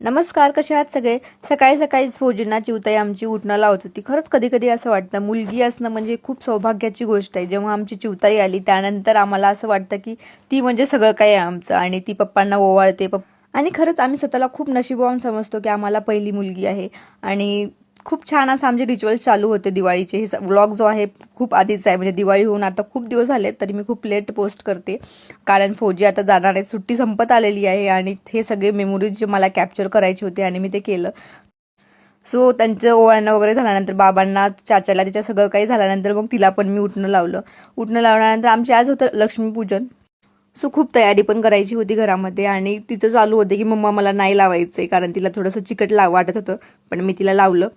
नमस्कार, कशा आहात सगळे. सकाळी सकाळीच फौजींना चिवताई आमची उठणं लावत होती. खरंच कधी कधी असं वाटतं मुलगी असणं म्हणजे खूप सौभाग्याची गोष्ट आहे. जेव्हा आमची चिवताई आली त्यानंतर आम्हाला असं वाटतं की ती म्हणजे सगळं काही आहे आमचं, आणि ती पप्पांना ओवाळते. आणि खरंच आम्ही स्वतःला खूप नशीबवान समजतो की आम्हाला पहिली मुलगी आहे. आणि खूप छान असं आमचे रिच्युअल्स चालू होते दिवाळीचे. हे व्लॉग जो आहे खूप आधीच आहे, म्हणजे दिवाळी होऊन आता खूप दिवस झाले, तरी मी खूप लेट पोस्ट करते. कारण फौजी आता जाणार आहे, सुट्टी संपत आलेली आहे आणि हे सगळे मेमोरीज जे मला कॅप्चर करायचे होते आणि मी ते केलं. सो त्यांचं ओवाळणं वगैरे झाल्यानंतर बाबांना चाचाला तिच्या सगळं काही झाल्यानंतर मग तिला पण मी उठणं लावलं. उठणं लावल्यानंतर आमचे आज होतं लक्ष्मीपूजन. सो खूप तयारी पण करायची होती घरामध्ये, आणि तिचं चालू होते की मम्मा मला नाही लावायचंय, कारण तिला थोडंसं चिकट वाटत होतं, पण मी तिला लावलं.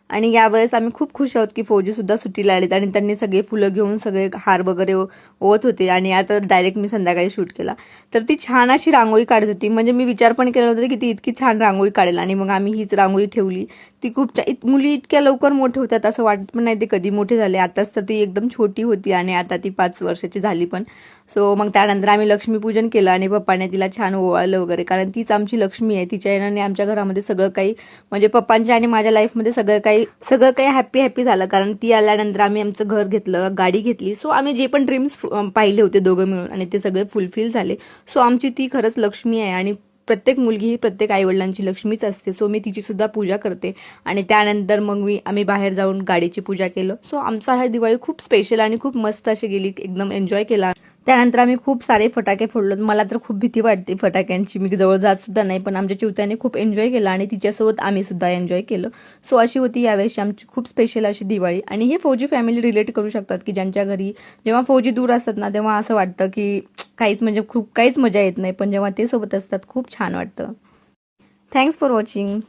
आणि यावेळेस आम्ही खूप खुश आहोत की फौजी सुद्धा सुट्टीला आलेत आणि त्यांनी सगळे फुलं घेऊन सगळे हार वगैरे ओवत होते. आणि आता डायरेक्ट मी संध्याकाळी शूट केला. तर ती छान अशी रांगोळी काढत होती, म्हणजे मी विचार पण केला नव्हता की ती इतकी छान रांगोळी काढेल. आणि मग आम्ही हीच रांगोळी ठेवली. ती खूप मुली इतक्या लवकर मोठे होतात असं वाटत पण नाही ते कधी मोठे झाले. आताच तर ती एकदम छोटी होती आणि आता ती 5 वर्षाची झाली पण. सो मग त्यानंतर आम्ही लक्ष्मीपूजन केलं आणि पप्पाने तिला छान ओवाळलं वगैरे, कारण तीच आमची लक्ष्मी आहे. तिच्या येण्याने आमच्या घरामध्ये सगळं काही, म्हणजे पप्पांच्या आणि माझ्या लाईफमध्ये सगळं काही हॅपी हॅपी झालं. कारण ती आल्यानंतर आम्ही आमचं घर घेतलं, गाडी घेतली. सो आम्ही जे पण ड्रीम्स पाहिले होते दोघं मिळून, आणि ते सगळे फुलफिल झाले. सो आमची ती खरंच लक्ष्मी आहे. आणि प्रत्येक मुलगी ही प्रत्येक आईवडिलांची लक्ष्मीच असते. सो मी तिची सुद्धा पूजा करते. आणि त्यानंतर मग आम्ही बाहेर जाऊन गाडीची पूजा केलं. सो आमचा हा दिवाळी खूप स्पेशल आणि खूप मस्त अशी गेली, एकदम एन्जॉय केला. त्यानंतर आम्ही खूप सारे फटाके फोडलो. मला तर खूप भीती वाटते फटाक्यांची, मी जवळ जात सुद्धा नाही, पण आमच्या चिवत्याने खूप एन्जॉय केला आणि तिच्यासोबत आम्ही सुद्धा एन्जॉय केलं. सो अशी होती यावेळेस आमची खूप स्पेशल अशी दिवाळी. आणि हे फौजी फॅमिली रिलेट करू शकतात की ज्यांच्या घरी जेव्हा फौजी दूर असतात ना, तेव्हा असं वाटतं की काहीच, म्हणजे खूप काहीच मजा येत नाही, पण जेव्हा ते सोबत असतात खूप छान वाटतं. Thanks for watching.